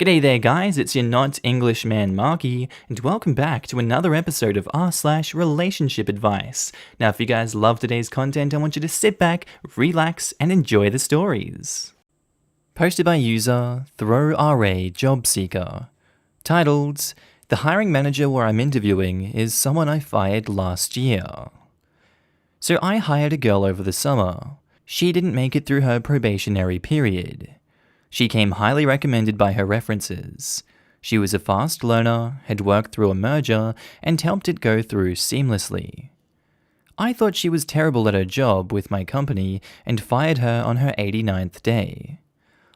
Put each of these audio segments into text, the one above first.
G'day there guys, it's your not English man Marky, and welcome back to another episode of r/relationship advice. Now if you guys love today's content, I want you to sit back, relax, and enjoy the stories. Posted by user ThrowRA Jobseeker. Titled, The hiring manager where I'm interviewing is someone I fired last year. So I hired a girl over the summer. She didn't make it through her probationary period. She came highly recommended by her references. She was a fast learner, had worked through a merger, and helped it go through seamlessly. I thought she was terrible at her job with my company and fired her on her 89th day.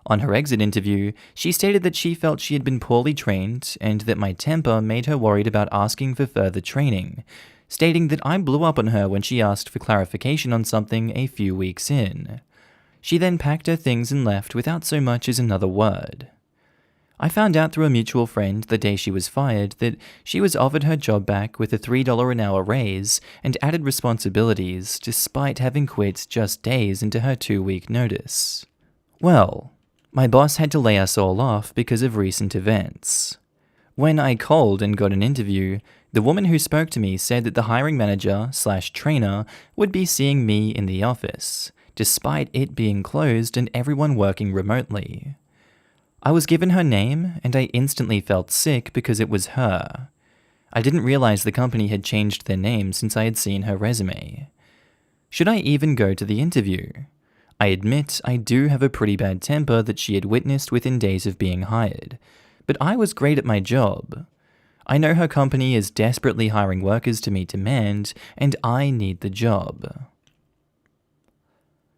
On her exit interview, she stated that she felt she had been poorly trained and that my temper made her worried about asking for further training, stating that I blew up on her when she asked for clarification on something a few weeks in. She then packed her things and left without so much as another word. I found out through a mutual friend the day she was fired that she was offered her job back with a $3 an hour raise and added responsibilities despite having quit just days into her 2-week notice. Well, my boss had to lay us all off because of recent events. When I called and got an interview, the woman who spoke to me said that the hiring manager/trainer would be seeing me in the office, despite it being closed and everyone working remotely. I was given her name, and I instantly felt sick because it was her. I didn't realize the company had changed their name since I had seen her resume. Should I even go to the interview? I admit I do have a pretty bad temper that she had witnessed within days of being hired, but I was great at my job. I know her company is desperately hiring workers to meet demand, and I need the job.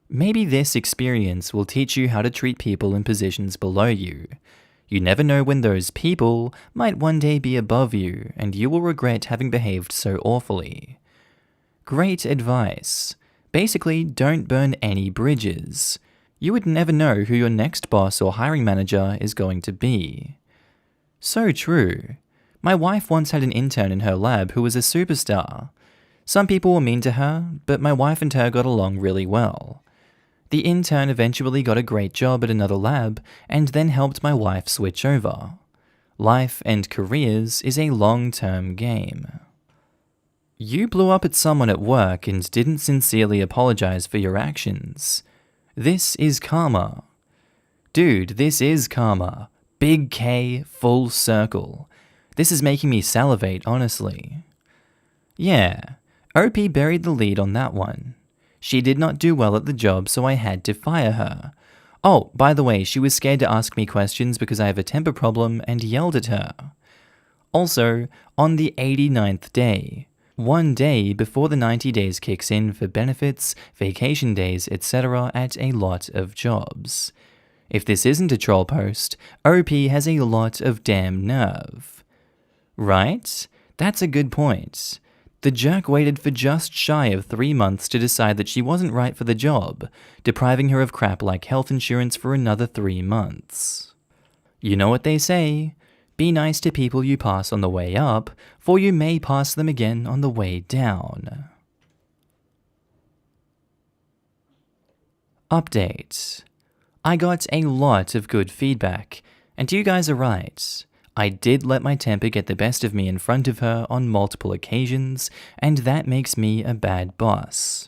Maybe this experience will teach you how to treat people in positions below you. You never know when those people might one day be above you, and you will regret having behaved so awfully. Great advice. Basically, don't burn any bridges. You would never know who your next boss or hiring manager is going to be. So true. My wife once had an intern in her lab who was a superstar. Some people were mean to her, but my wife and her got along really well. The intern eventually got a great job at another lab and then helped my wife switch over. Life and careers is a long-term game. You blew up at someone at work and didn't sincerely apologize for your actions. This is karma. Dude, this is karma. Big K, full circle. This is making me salivate, honestly. Yeah, OP buried the lead on that one. She did not do well at the job, so I had to fire her. Oh, by the way, she was scared to ask me questions because I have a temper problem and yelled at her. Also, on the 89th day, one day before the 90 days kicks in for benefits, vacation days, etc. at a lot of jobs. If this isn't a troll post, OP has a lot of damn nerve. Right? That's a good point. The jerk waited for just shy of 3 months to decide that she wasn't right for the job, depriving her of crap like health insurance for another 3 months. You know what they say, be nice to people you pass on the way up, for you may pass them again on the way down. Update. I got a lot of good feedback, and you guys are right. I did let my temper get the best of me in front of her on multiple occasions, and that makes me a bad boss.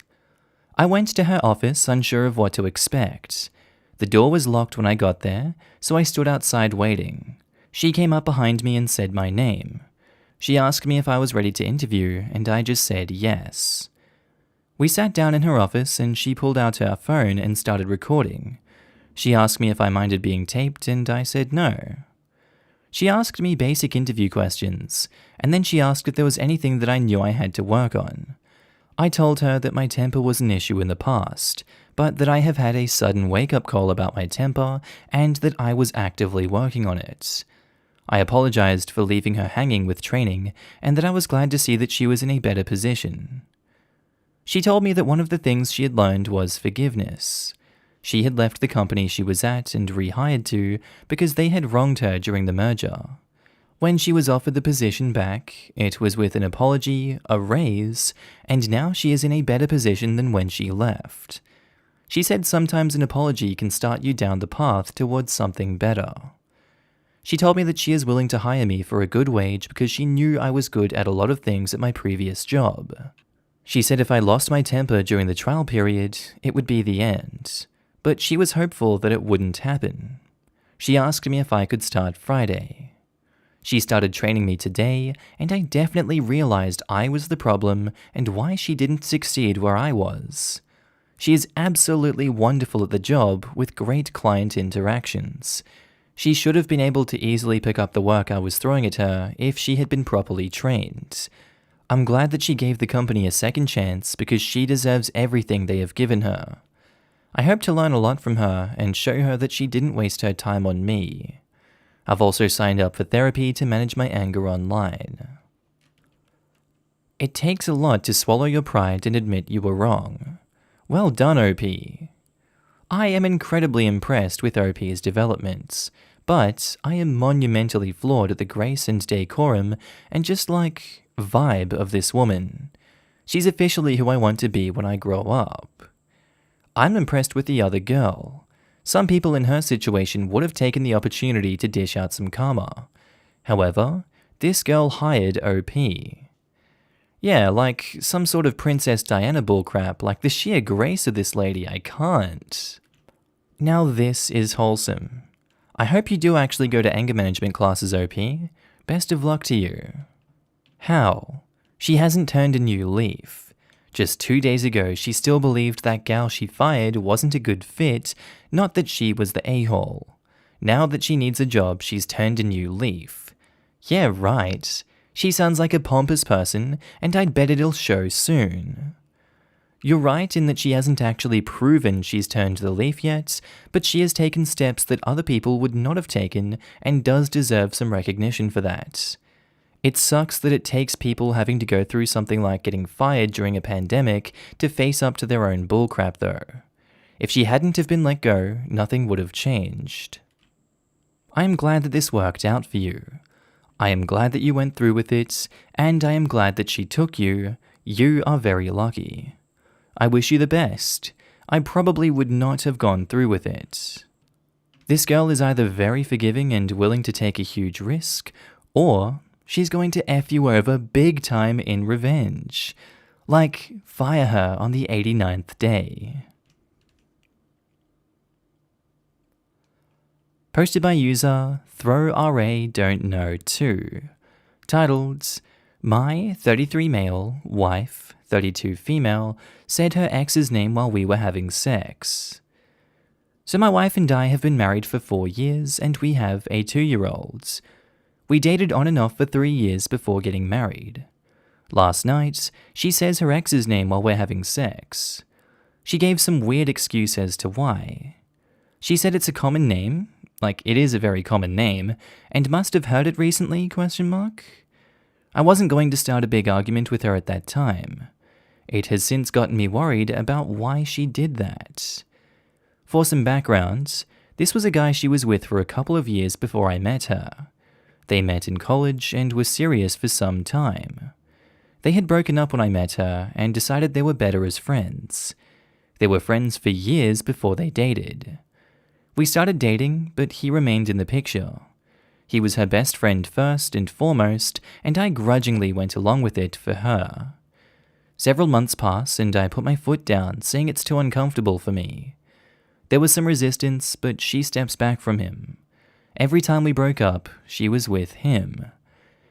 I went to her office unsure of what to expect. The door was locked when I got there, so I stood outside waiting. She came up behind me and said my name. She asked me if I was ready to interview, and I just said yes. We sat down in her office, and she pulled out her phone and started recording. She asked me if I minded being taped, and I said no. She asked me basic interview questions, and then she asked if there was anything that I knew I had to work on. I told her that my temper was an issue in the past, but that I have had a sudden wake-up call about my temper, and that I was actively working on it. I apologized for leaving her hanging with training, and that I was glad to see that she was in a better position. She told me that one of the things she had learned was forgiveness. She had left the company she was at and rehired to because they had wronged her during the merger. When she was offered the position back, it was with an apology, a raise, and now she is in a better position than when she left. She said sometimes an apology can start you down the path towards something better. She told me that she is willing to hire me for a good wage because she knew I was good at a lot of things at my previous job. She said if I lost my temper during the trial period, it would be the end, but she was hopeful that it wouldn't happen. She asked me if I could start Friday. She started training me today, and I definitely realized I was the problem and why she didn't succeed where I was. She is absolutely wonderful at the job with great client interactions. She should have been able to easily pick up the work I was throwing at her if she had been properly trained. I'm glad that she gave the company a second chance because she deserves everything they have given her. I hope to learn a lot from her and show her that she didn't waste her time on me. I've also signed up for therapy to manage my anger online. It takes a lot to swallow your pride and admit you were wrong. Well done, OP. I am incredibly impressed with OP's developments, but I am monumentally flawed at the grace and decorum and just vibe of this woman. She's officially who I want to be when I grow up. I'm impressed with the other girl. Some people in her situation would have taken the opportunity to dish out some karma. However, this girl hired OP. Yeah, like some sort of Princess Diana bullcrap, like the sheer grace of this lady, I can't. Now this is wholesome. I hope you do actually go to anger management classes, OP. Best of luck to you. How? She hasn't turned a new leaf. Just 2 days ago, she still believed that gal she fired wasn't a good fit, not that she was the a-hole. Now that she needs a job, she's turned a new leaf. Yeah, right. She sounds like a pompous person, and I'd bet it'll show soon. You're right in that she hasn't actually proven she's turned the leaf yet, but she has taken steps that other people would not have taken and does deserve some recognition for that. It sucks that it takes people having to go through something like getting fired during a pandemic to face up to their own bullcrap though. If she hadn't have been let go, nothing would have changed. I am glad that this worked out for you. I am glad that you went through with it, and I am glad that she took you. You are very lucky. I wish you the best. I probably would not have gone through with it. This girl is either very forgiving and willing to take a huge risk, or she's going to F you over big time in revenge. Like, fire her on the 89th day. Posted by user ThrowRA2. Titled, My 33 male, wife, 32 female, said her ex's name while we were having sex. So my wife and I have been married for 4 years and we have a 2-year-old. We dated on and off for 3 years before getting married. Last night, she says her ex's name while we're having sex. She gave some weird excuse as to why. She said it's a common name, like it is a very common name, and must have heard it recently, ? I wasn't going to start a big argument with her at that time. It has since gotten me worried about why she did that. For some background, this was a guy she was with for a couple of years before I met her. They met in college and were serious for some time. They had broken up when I met her and decided they were better as friends. They were friends for years before they dated. We started dating, but he remained in the picture. He was her best friend first and foremost, and I grudgingly went along with it for her. Several months pass and I put my foot down, saying it's too uncomfortable for me. There was some resistance, but she steps back from him. Every time we broke up, she was with him.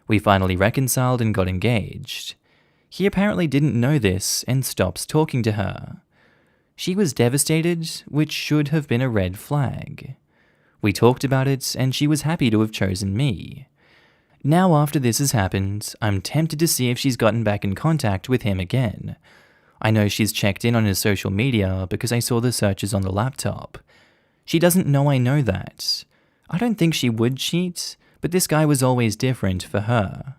We finally reconciled and got engaged. He apparently didn't know this and stops talking to her. She was devastated, which should have been a red flag. We talked about it, and she was happy to have chosen me. Now after this has happened, I'm tempted to see if she's gotten back in contact with him again. I know she's checked in on his social media because I saw the searches on the laptop. She doesn't know I know that. I don't think she would cheat, but this guy was always different for her.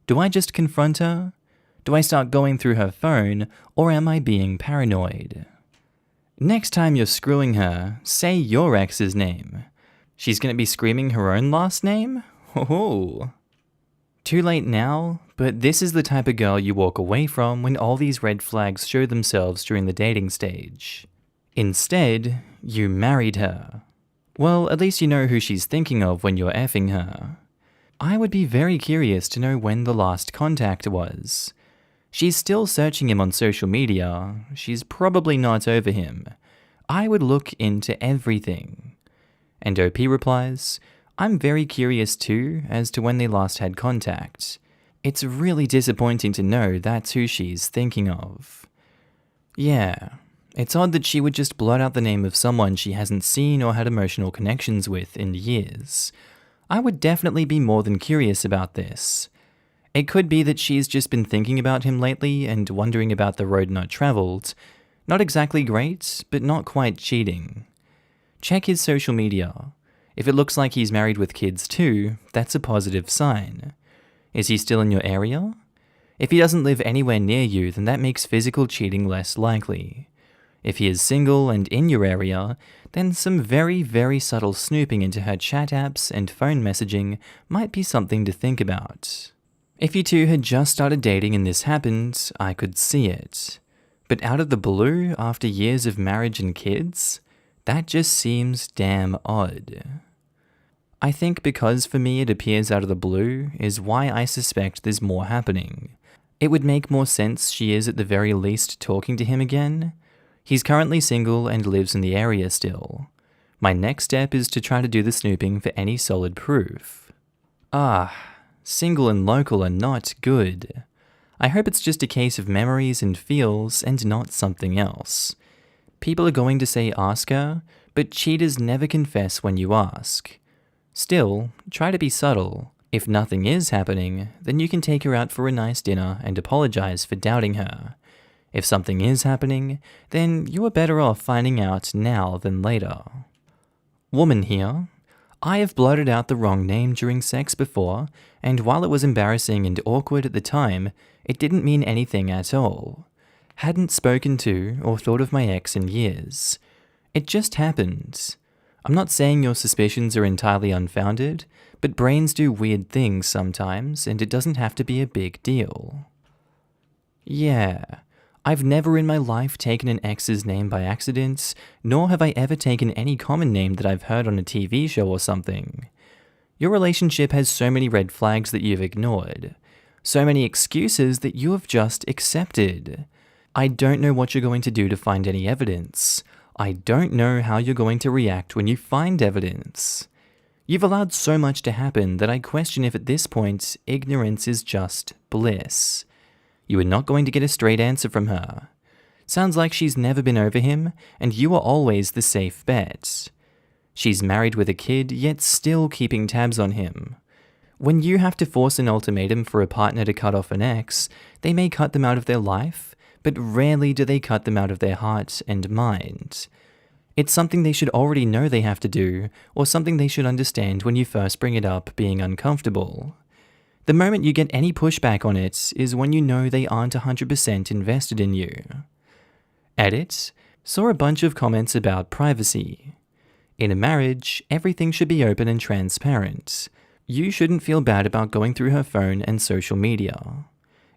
Do I just confront her? Do I start going through her phone, or am I being paranoid? Next time you're screwing her, say your ex's name. She's gonna be screaming her own last name? Oh. Too late now, but this is the type of girl you walk away from when all these red flags show themselves during the dating stage. Instead, you married her. Well, at least you know who she's thinking of when you're effing her. I would be very curious to know when the last contact was. She's still searching him on social media. She's probably not over him. I would look into everything. And OP replies, I'm very curious too as to when they last had contact. It's really disappointing to know that's who she's thinking of. Yeah, it's odd that she would just blurt out the name of someone she hasn't seen or had emotional connections with in years. I would definitely be more than curious about this. It could be that she's just been thinking about him lately and wondering about the road not traveled. Not exactly great, but not quite cheating. Check his social media. If it looks like he's married with kids too, that's a positive sign. Is he still in your area? If he doesn't live anywhere near you, then that makes physical cheating less likely. If he is single and in your area, then some very, very subtle snooping into her chat apps and phone messaging might be something to think about. If you two had just started dating and this happened, I could see it. But out of the blue, after years of marriage and kids, that just seems damn odd. I think because for me it appears out of the blue is why I suspect there's more happening. It would make more sense she is at the very least talking to him again. He's currently single and lives in the area still. My next step is to try to do the snooping for any solid proof. Single and local are not good. I hope it's just a case of memories and feels and not something else. People are going to say ask her, but cheaters never confess when you ask. Still, try to be subtle. If nothing is happening, then you can take her out for a nice dinner and apologize for doubting her. If something is happening, then you are better off finding out now than later. Woman here. I have blurted out the wrong name during sex before, and while it was embarrassing and awkward at the time, it didn't mean anything at all. Hadn't spoken to or thought of my ex in years. It just happened. I'm not saying your suspicions are entirely unfounded, but brains do weird things sometimes, and it doesn't have to be a big deal. Yeah, I've never in my life taken an ex's name by accident, nor have I ever taken any common name that I've heard on a TV show or something. Your relationship has so many red flags that you've ignored, so many excuses that you have just accepted. I don't know what you're going to do to find any evidence. I don't know how you're going to react when you find evidence. You've allowed so much to happen that I question if at this point, ignorance is just bliss. You are not going to get a straight answer from her. Sounds like she's never been over him, and you are always the safe bet. She's married with a kid, yet still keeping tabs on him. When you have to force an ultimatum for a partner to cut off an ex, they may cut them out of their life, but rarely do they cut them out of their heart and mind. It's something they should already know they have to do, or something they should understand when you first bring it up being uncomfortable. The moment you get any pushback on it is when you know they aren't 100% invested in you. Edit. Saw a bunch of comments about privacy. In a marriage, everything should be open and transparent. You shouldn't feel bad about going through her phone and social media.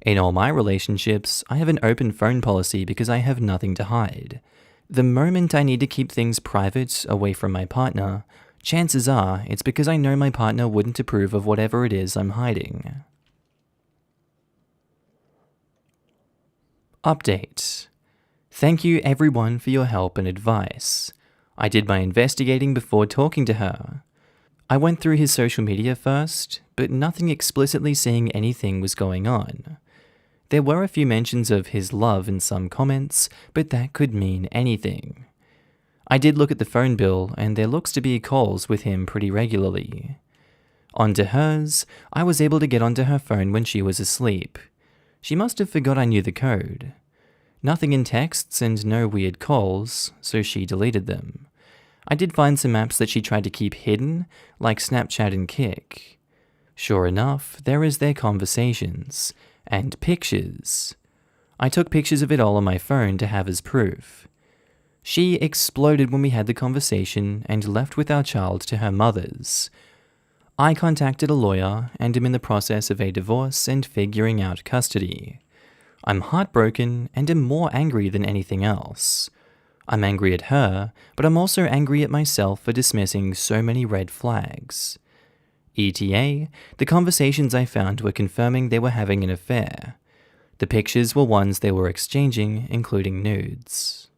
In all my relationships, I have an open phone policy because I have nothing to hide. The moment I need to keep things private away from my partner, chances are it's because I know my partner wouldn't approve of whatever it is I'm hiding. Update. Thank you everyone for your help and advice. I did my investigating before talking to her. I went through his social media first, but nothing explicitly saying anything was going on. There were a few mentions of his love in some comments, but that could mean anything. I did look at the phone bill, and there looks to be calls with him pretty regularly. Onto hers, I was able to get onto her phone when she was asleep. She must have forgot I knew the code. Nothing in texts and no weird calls, so she deleted them. I did find some apps that she tried to keep hidden, like Snapchat and Kik. Sure enough, there is their conversations. And pictures. I took pictures of it all on my phone to have as proof. She exploded when we had the conversation and left with our child to her mother's. I contacted a lawyer and am in the process of a divorce and figuring out custody. I'm heartbroken and am more angry than anything else. I'm angry at her, but I'm also angry at myself for dismissing so many red flags. ETA, the conversations I found were confirming they were having an affair. The pictures were ones they were exchanging, including nudes.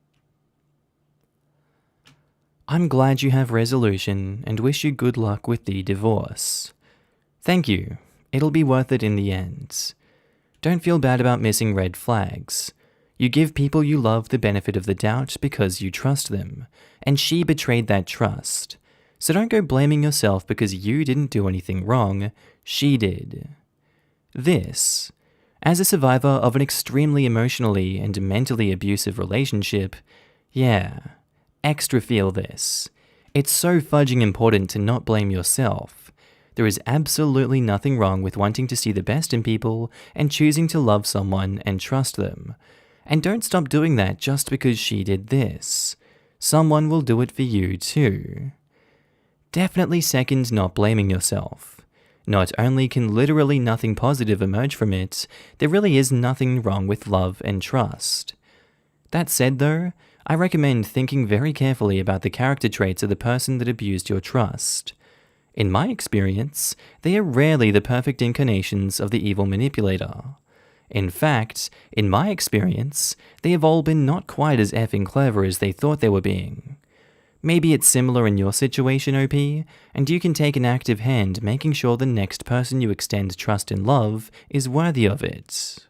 I'm glad you have resolution and wish you good luck with the divorce. Thank you. It'll be worth it in the end. Don't feel bad about missing red flags. You give people you love the benefit of the doubt because you trust them, and she betrayed that trust. So don't go blaming yourself because you didn't do anything wrong, she did. This, as a survivor of an extremely emotionally and mentally abusive relationship, yeah, extra feel this. It's so fudging important to not blame yourself. There is absolutely nothing wrong with wanting to see the best in people and choosing to love someone and trust them. And don't stop doing that just because she did this. Someone will do it for you too. Definitely second not blaming yourself. Not only can literally nothing positive emerge from it, there really is nothing wrong with love and trust. That said though, I recommend thinking very carefully about the character traits of the person that abused your trust. In my experience, they are rarely the perfect incarnations of the evil manipulator. In fact, in my experience, they have all been not quite as effing clever as they thought they were being. Maybe it's similar in your situation, OP, and you can take an active hand making sure the next person you extend trust and love is worthy of it.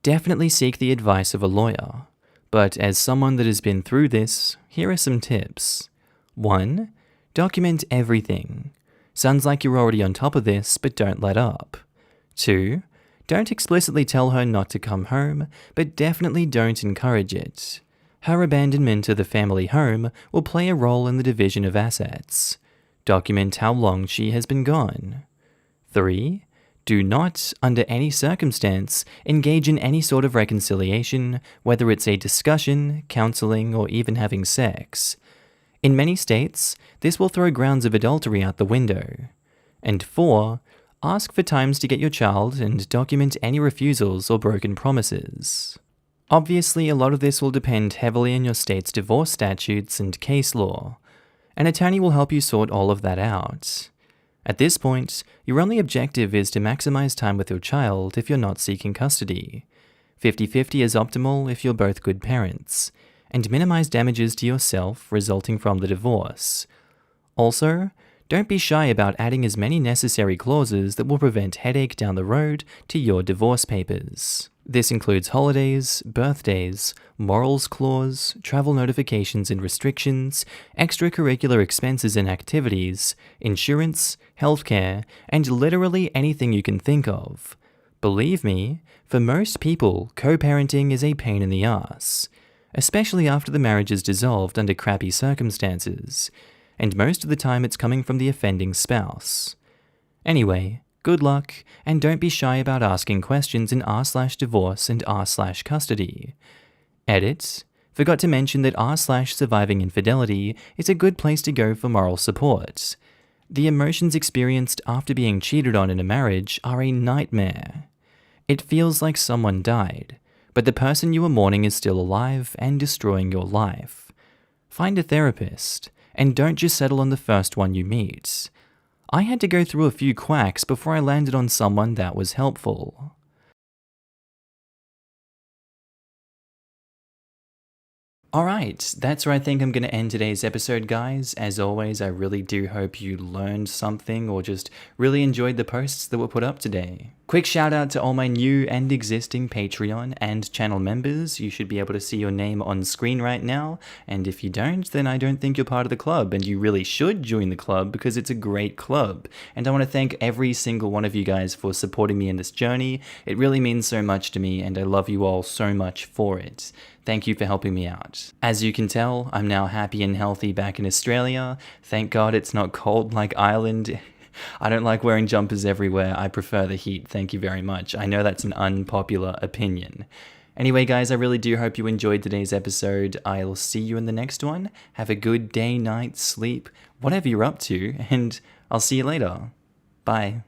Definitely seek the advice of a lawyer, but as someone that has been through this, here are some tips. 1. Document everything. Sounds like you're already on top of this, but don't let up. 2. Don't explicitly tell her not to come home, but definitely don't encourage it. Her abandonment of the family home will play a role in the division of assets. Document how long she has been gone. 3. Do not, under any circumstance, engage in any sort of reconciliation, whether it's a discussion, counseling, or even having sex. In many states, this will throw grounds of adultery out the window. And 4. Ask for times to get your child and document any refusals or broken promises. Obviously, a lot of this will depend heavily on your state's divorce statutes and case law. An attorney will help you sort all of that out. At this point, your only objective is to maximize time with your child if you're not seeking custody. 50-50 is optimal if you're both good parents, and minimize damages to yourself resulting from the divorce. Also, don't be shy about adding as many necessary clauses that will prevent headache down the road to your divorce papers. This includes holidays, birthdays, morals clause, travel notifications and restrictions, extracurricular expenses and activities, insurance, healthcare, and literally anything you can think of. Believe me, for most people, co-parenting is a pain in the ass, especially after the marriage is dissolved under crappy circumstances, and most of the time it's coming from the offending spouse. Anyway, good luck, and don't be shy about asking questions in r/divorce and r/custody. Edit. Forgot to mention that r/surviving infidelity is a good place to go for moral support. The emotions experienced after being cheated on in a marriage are a nightmare. It feels like someone died, but the person you were mourning is still alive and destroying your life. Find a therapist, and don't just settle on the first one you meet. I had to go through a few quacks before I landed on someone that was helpful. Alright, that's where I think I'm going to end today's episode, guys. As always, I really do hope you learned something or just really enjoyed the posts that were put up today. Quick shout out to all my new and existing Patreon and channel members. You should be able to see your name on screen right now, and if you don't, then I don't think you're part of the club, and you really should join the club because it's a great club. And I want to thank every single one of you guys for supporting me in this journey. It really means so much to me, and I love you all so much for it. Thank you for helping me out. As you can tell, I'm now happy and healthy back in Australia. Thank God it's not cold like Ireland. I don't like wearing jumpers everywhere. I prefer the heat. Thank you very much. I know that's an unpopular opinion. Anyway, guys, I really do hope you enjoyed today's episode. I'll see you in the next one. Have a good day, night, sleep, whatever you're up to, and I'll see you later. Bye.